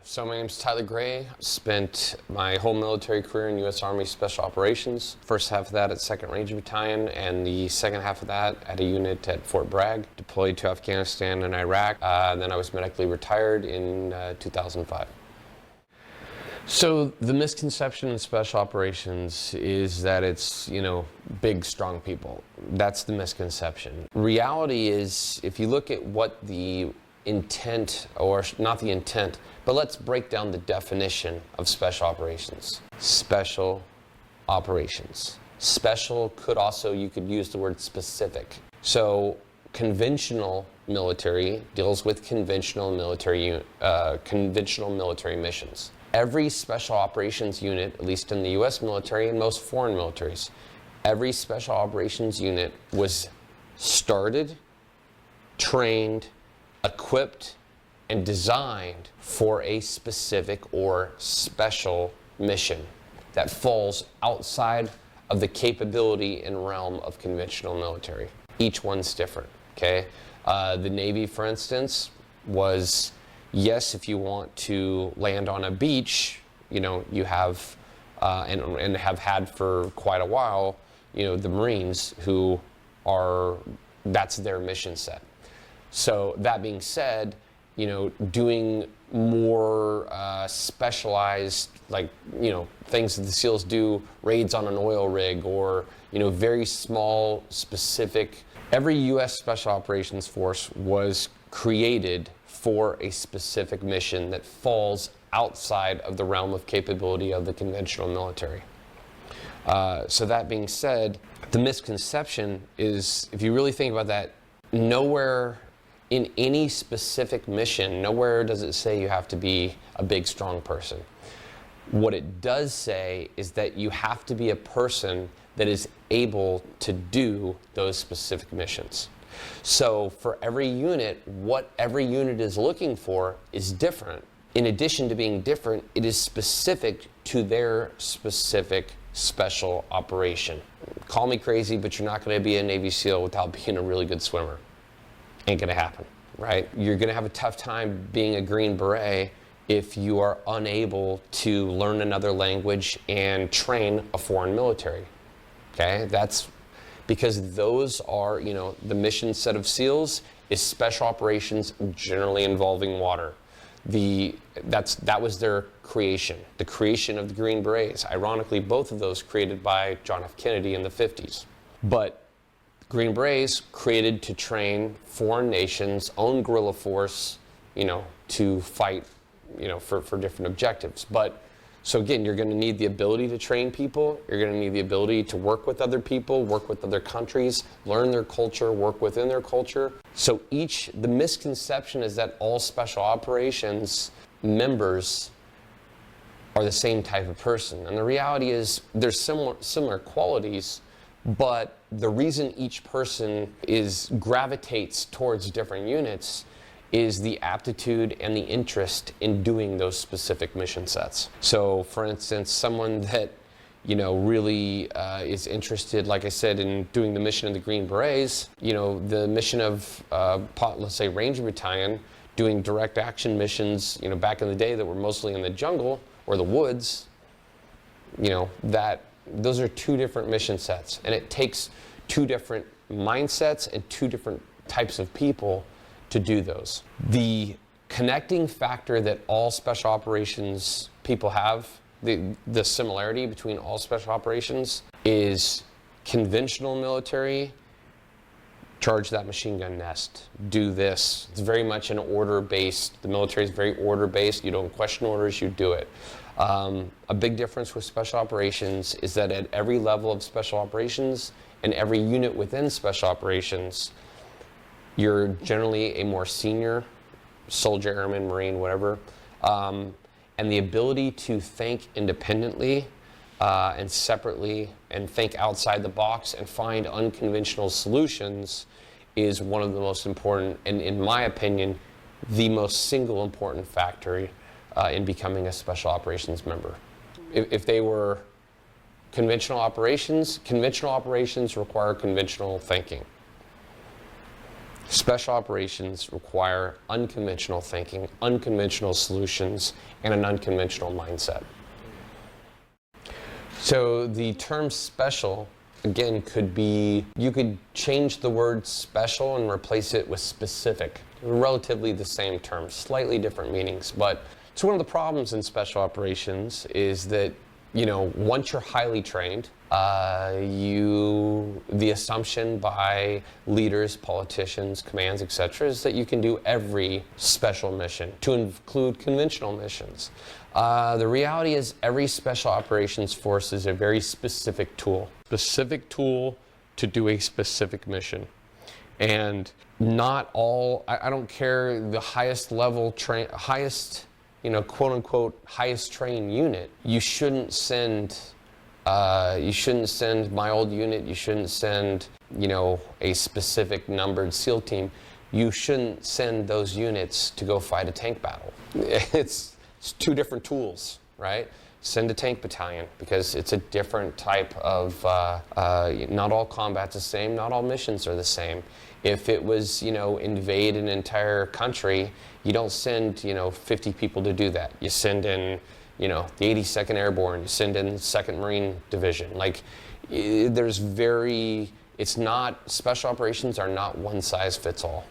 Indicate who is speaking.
Speaker 1: So my name's Tyler Grey. Spent my whole military career in U.S. Army Special Operations. First half of that at 2nd Ranger Battalion, and the second half of that at a unit at Fort Bragg. Deployed to Afghanistan and Iraq. Then I was medically retired in 2005. So the misconception in Special Operations is that it's, big, strong people. That's the misconception. Reality is, if you look at what the intent, or not the intent, but let's break down the definition of Special Operations. Special Operations. Special could also, you could use the word specific. So conventional military deals with conventional military missions. Every Special Operations unit, at least in the U.S. military and most foreign militaries, every Special Operations unit was started, trained, equipped, and designed for a specific or special mission that falls outside of the capability and realm of conventional military. Each one's different, okay? The Navy, for instance, was, yes, if you want to land on a beach, you have, and have had for quite a while, the Marines who are, that's their mission set. So that being said, doing more specialized, things that the SEALs do, raids on an oil rig, or, very small, specific. Every U.S. Special Operations Force was created for a specific mission that falls outside of the realm of capability of the conventional military. So that being said, the misconception is, if you really think about that, nowhere in any specific mission, nowhere does it say you have to be a big, strong person. What it does say is that you have to be a person that is able to do those specific missions. So for every unit, what every unit is looking for is different. In addition to being different, it is specific to their specific special operation. Call me crazy, but you're not going to be a Navy SEAL without being a really good swimmer. Ain't gonna happen, right? You're gonna have a tough time being a Green Beret if you are unable to learn another language and train a foreign military, okay? That's because those are, the mission set of SEALs is special operations generally involving water. That was their creation, the creation of the Green Berets. Ironically, both of those created by John F. Kennedy in the 50s. But Green Berets created to train foreign nations' own guerrilla force, to fight, for different objectives. But, so again, you're going to need the ability to train people. You're going to need the ability to work with other people, work with other countries, learn their culture, work within their culture. So the misconception is that all Special Operations members are the same type of person. And the reality is there's similar qualities, but the reason each person gravitates towards different units is the aptitude and the interest in doing those specific mission sets. So for instance, someone that, really is interested, like I said, in doing the mission of the Green Berets, the mission of, let's say, Ranger Battalion, doing direct action missions, back in the day that were mostly in the jungle or the woods, those are two different mission sets, and it takes two different mindsets and two different types of people to do those. The connecting factor that all Special Operations people have, the similarity between all Special Operations, is conventional military, charge that machine gun nest, do this. It's very much an order-based. The military is very order-based. You don't question orders, you do it. A big difference with Special Operations is that at every level of Special Operations and every unit within Special Operations, you're generally a more senior soldier, airman, Marine, whatever, and the ability to think independently and separately and think outside the box and find unconventional solutions is one of the most important, and in my opinion, the most single important factor in becoming a Special Operations member. If they were conventional operations require conventional thinking. Special operations require unconventional thinking, unconventional solutions, and an unconventional mindset. So the term special, again, could be, you could change the word special and replace it with specific. Relatively the same term, slightly different meanings. But it's one of the problems in special operations is that, once you're highly trained, the assumption by leaders, politicians, commands, etc., is that you can do every special mission, to include conventional missions. The reality is every special operations force is a very specific tool to do a specific mission. And not all, I don't care the highest level, highest, quote unquote, highest trained unit. You shouldn't send my old unit, you shouldn't send, a specific numbered SEAL team. You shouldn't send those units to go fight a tank battle. It's two different tools, right? Send a tank battalion because it's a different type of, not all combat's the same, not all missions are the same. If it was, invade an entire country, you don't send, 50 people to do that. You send in, the 82nd Airborne, you send in the 2nd Marine Division. Like, special operations are not one size fits all.